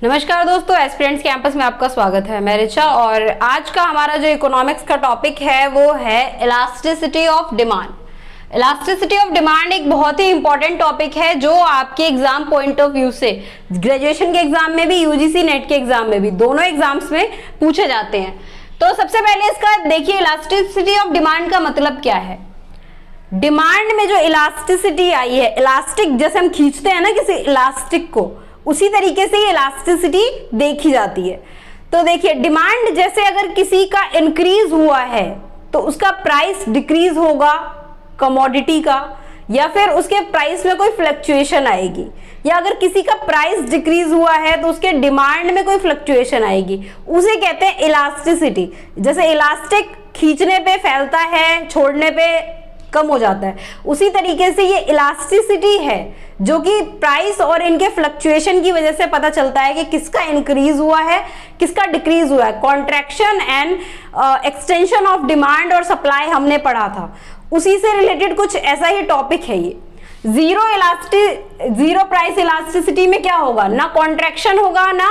नमस्कार दोस्तों, aspirants campus में आपका स्वागत है। मैं रिचा और आज का हमारा जो इकोनॉमिक्स का टॉपिक है वो है elasticity of demand. Elasticity of demand एक बहुत ही इंपॉर्टेंट टॉपिक है जो आपके एग्जाम पॉइंट ऑफ व्यू से ग्रेजुएशन के एग्जाम में भी, यूजीसी नेट के एग्जाम में भी, दोनों एग्जाम्स में पूछे जाते हैं। तो सबसे पहले इसका देखिए, इलास्टिसिटी ऑफ डिमांड का मतलब क्या है। डिमांड में जो इलास्टिसिटी आई है, इलास्टिक जैसे हम खींचते हैं ना किसी इलास्टिक को, उसी तरीके से इलास्टिसिटी देखी जाती है। तो देखिए, डिमांड जैसे अगर किसी का इंक्रीज हुआ है तो उसका प्राइस डिक्रीज होगा कमोडिटी का, या फिर उसके प्राइस में कोई फ्लक्चुएशन आएगी, या अगर किसी का प्राइस डिक्रीज हुआ है तो उसके डिमांड में कोई फ्लक्चुएशन आएगी। उसे कहते हैं इलास्टिसिटी। जैसे इलास्टिक खींचने पे फैलता है, छोड़ने पे कम हो जाता है, उसी तरीके से ये इलास्टिसिटी है जो कि प्राइस और इनके फ्लक्चुएशन की वजह से पता चलता है कि किसका इंक्रीज हुआ है, किसका डिक्रीज हुआ है। Contraction and extension of demand और सप्लाई हमने पढ़ा था, उसी से रिलेटेड कुछ ऐसा ही टॉपिक है ये। जीरो प्राइस इलास्टिसिटी में क्या होगा, ना कॉन्ट्रैक्शन होगा ना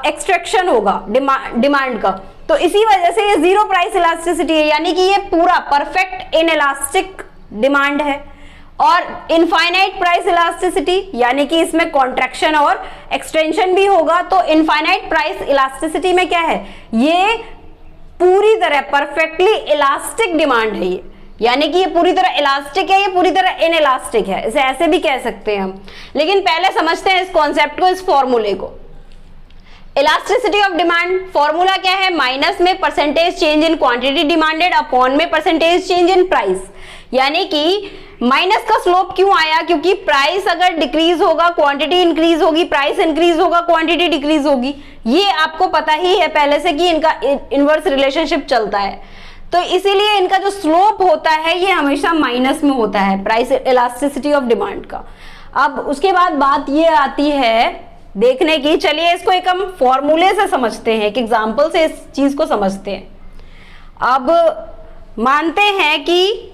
एक्सट्रैक्शन होगा डिमांड का। तो इसी वजह से ये जीरो प्राइस इलास्टिसिटी है, यानी कि ये पूरा परफेक्ट इनइलास्टिक डिमांड है। और इनफाइनाइट प्राइस इलास्टिसिटी यानी कि इसमें कॉन्ट्रैक्शन और एक्सटेंशन भी होगा। तो इनफाइनाइट प्राइस इलास्टिसिटी में क्या है, ये पूरी तरह परफेक्टली इलास्टिक डिमांड है ये, यानी कि ये पूरी तरह इलास्टिक है, ये पूरी तरह इनइलास्टिक है, इसे ऐसे भी कह सकते हैं हम। लेकिन पहले समझते हैं इस कॉन्सेप्ट को, इस फॉर्मूले को। इलास्टिसिटी ऑफ डिमांड फॉर्मूला क्या है, माइनस में percentage change in quantity demanded upon में परसेंटेज चेंज इन प्राइस। यानी कि माइनस का स्लोप क्यों आया, क्योंकि प्राइस अगर डिक्रीज होगा क्वांटिटी इंक्रीज होगी, प्राइस इंक्रीज होगा क्वांटिटी डिक्रीज होगी। ये आपको पता ही है पहले से कि इनका इनवर्स रिलेशनशिप चलता है। तो इसीलिए इनका जो स्लोप होता है ये हमेशा माइनस में होता है, प्राइस इलास्टिसिटी ऑफ डिमांड का। अब उसके बाद बात ये आती है देखने की, चलिए इसको एक हम फॉर्मूले से समझते हैं, एक एग्जांपल से इस चीज को समझते हैं। अब मानते हैं कि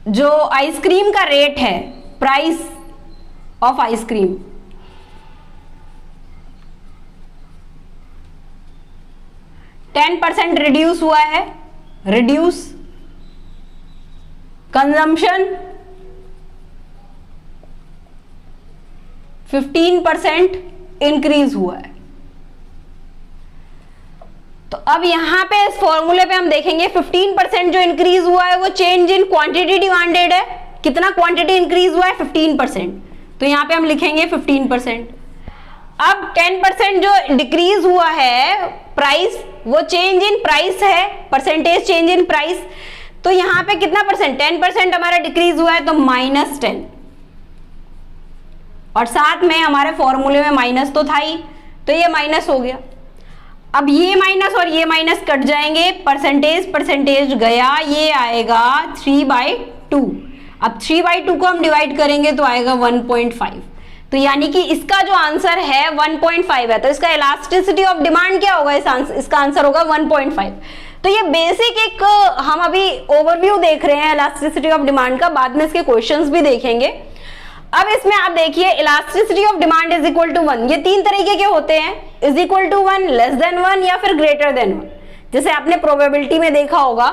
जो आइसक्रीम का रेट है, प्राइस ऑफ आइसक्रीम, %10 रिड्यूस हुआ है, रिड्यूस कंजम्पशन 15% इंक्रीज हुआ है। तो अब यहां पे इस फॉर्मूले पे हम देखेंगे 15% जो इंक्रीज हुआ है वो चेंज इन क्वांटिटी डिमांडेड है। कितना क्वांटिटी इंक्रीज हुआ है, 15%। तो यहां पे हम लिखेंगे 15%। अब 10% जो डिक्रीज हुआ है प्राइस, वो चेंज इन प्राइस है, परसेंटेज चेंज इन प्राइस। तो यहां पे कितना परसेंट, 10% हमारा डिक्रीज हुआ है, तो -10। और साथ में हमारे फॉर्मूले में माइनस तो था ही, तो ये माइनस हो गया। अब ये माइनस और ये माइनस कट जाएंगे, परसेंटेज गया, ये आएगा 3/2। अब 3/2 को हम डिवाइड करेंगे तो आएगा 1.5। तो यानी कि इसका जो आंसर है 1.5 है। तो इसका इलास्टिसिटी ऑफ डिमांड क्या होगा, इसका आंसर होगा 1.5। तो ये बेसिक एक हम अभी ओवरव्यू देख रहे हैं इलास्टिसिटी ऑफ डिमांड का, बाद में इसके क्वेश्चंस भी देखेंगे। अब इसमें आप देखिए, elasticity of demand is equal to 1। ये तीन तरीके के होते हैं, is equal to 1, less than 1 या फिर ग्रेटर देन 1। जैसे आपने प्रोबेबिलिटी में देखा होगा,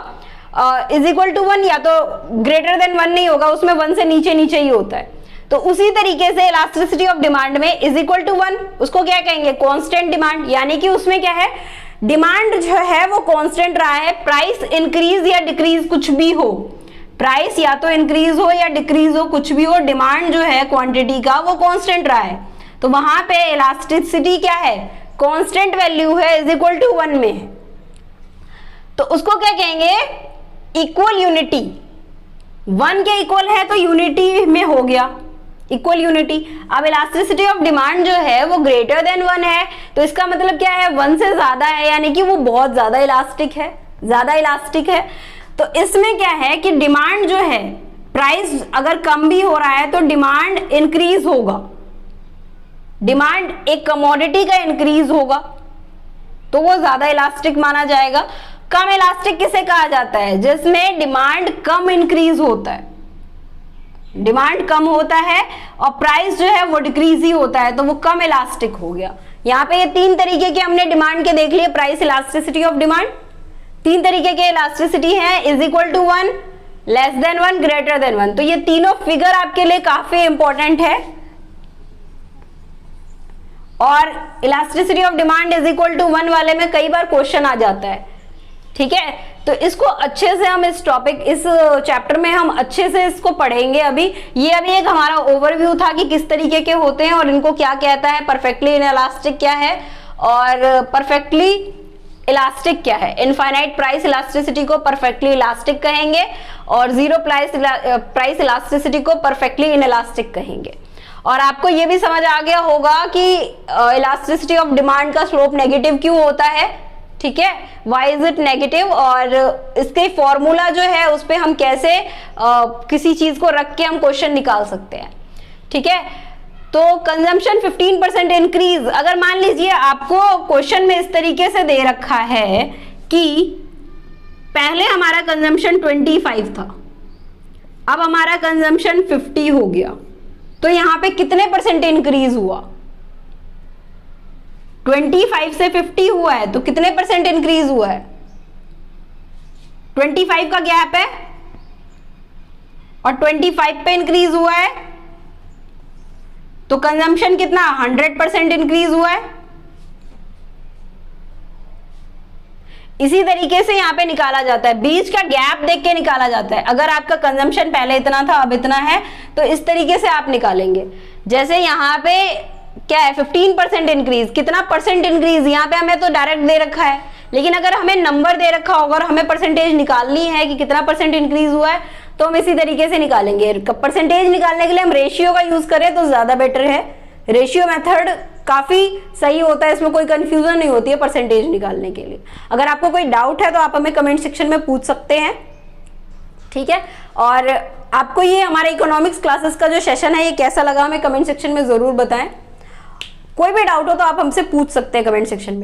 इज इक्वल टू 1 या तो ग्रेटर देन 1 नहीं होगा, उसमें 1 से नीचे नीचे ही होता है। तो उसी तरीके से इलास्टिसिटी ऑफ डिमांड में इज इक्वल टू 1, उसको क्या कहेंगे, कांस्टेंट डिमांड। यानी कि उसमें क्या है, डिमांड जो है वो कांस्टेंट रहा है, प्राइस इंक्रीज या डिक्रीज कुछ भी हो, प्राइस या तो इंक्रीज हो या डिक्रीज हो, कुछ भी हो, डिमांड जो है क्वांटिटी का वो कांस्टेंट रहा है। तो वहां पे इलास्टिसिटी क्या है, कांस्टेंट वैल्यू है, इज इक्वल टू 1 में है। तो उसको क्या कहेंगे, इक्वल यूनिटी। 1 के इक्वल है तो यूनिटी में हो गया, इक्वल यूनिटी। अब इलास्टिसिटी ऑफ डिमांड जो है वो ग्रेटर देन 1 है, तो इसका मतलब क्या है, 1 से ज्यादा है, यानी कि वो बहुत ज्यादा इलास्टिक है, ज्यादा इलास्टिक है। तो इसमें क्या है कि डिमांड जो है, प्राइस अगर कम भी हो रहा है तो डिमांड इंक्रीज होगा, डिमांड एक कमोडिटी का इंक्रीज होगा, तो वो ज्यादा इलास्टिक माना जाएगा। कम इलास्टिक किसे कहा जाता है, जिसमें डिमांड कम इंक्रीज होता है, डिमांड कम होता है और प्राइस जो है वो डिक्रीज ही होता है, तो वो कम इलास्टिक हो गया। यहाँ पे ये 3 तरीके के हमने डिमांड के देख लिए, प्राइस इलास्टिसिटी ऑफ डिमांड 3 तरीके के इलास्टिसिटी है, is equal to 1, less than 1, greater than 1। तो ये तीनों फिगर आपके लिए काफी इंपॉर्टेंट है। और elasticity of demand is equal to 1 वाले में कई बार क्वेश्चन आ जाता है, ठीक है। तो इसको अच्छे से हम इस चैप्टर में हम अच्छे से इसको पढ़ेंगे। अभी एक हमारा ओवरव्यू था कि किस तरीके के होते हैं और इनको क्या कहता है, परफेक्टली इनइलास्टिक क्या है और परफेक्टली इलास्टिक क्या है। इनफाइनाइट प्राइस इलास्टिसिटी को परफेक्टली इलास्टिक कहेंगे और जीरो प्राइस इलास्टिसिटी को परफेक्टली इनइलास्टिक कहेंगे। और आपको ये भी समझ आ गया होगा कि इलास्टिसिटी ऑफ डिमांड का स्लोप नेगेटिव क्यों होता है, ठीक है, वाई इज इट नेगेटिव, और इसके फॉर्मूला जो है उस पे हम कैसे किसी चीज को रख के हम क्वेश्चन निकाल सकते हैं, ठीक है। तो कंजम्पशन 15% इंक्रीज, अगर मान लीजिए आपको क्वेश्चन में इस तरीके से दे रखा है कि पहले हमारा कंजम्पशन 25 था, अब हमारा कंजम्पशन 50 हो गया, तो यहां पे कितने परसेंट इंक्रीज हुआ, 25 से 50 हुआ है, तो कितने परसेंट इंक्रीज हुआ है, 25 का गैप है और 25 पे इंक्रीज हुआ है, तो कंजम्पशन कितना 100% इंक्रीज हुआ है। इसी तरीके से यहां पे निकाला जाता है, बीच का गैप देख के निकाला जाता है। अगर आपका कंजम्पशन पहले इतना था अब इतना है, तो इस तरीके से आप निकालेंगे। जैसे यहाँ पे क्या है 15% इंक्रीज, कितना परसेंट इंक्रीज, यहाँ पे हमें तो डायरेक्ट दे रखा है, लेकिन अगर हमें नंबर दे रखा होगा और हमें परसेंटेज निकालनी है कि कितना परसेंट इंक्रीज हुआ है, तो हम इसी तरीके से निकालेंगे। परसेंटेज निकालने के लिए हम रेशियो का यूज करें तो ज्यादा बेटर है, रेशियो मेथड काफी सही होता है, इसमें कोई कंफ्यूजन नहीं होती है परसेंटेज निकालने के लिए। अगर आपको कोई डाउट है तो आप हमें कमेंट सेक्शन में पूछ सकते हैं, ठीक है। और आपको ये हमारे इकोनॉमिक्स क्लासेस का जो सेशन है ये कैसा लगा हमें कमेंट सेक्शन में जरूर बताएं। कोई भी डाउट हो तो आप हमसे पूछ सकते हैं कमेंट सेक्शन में।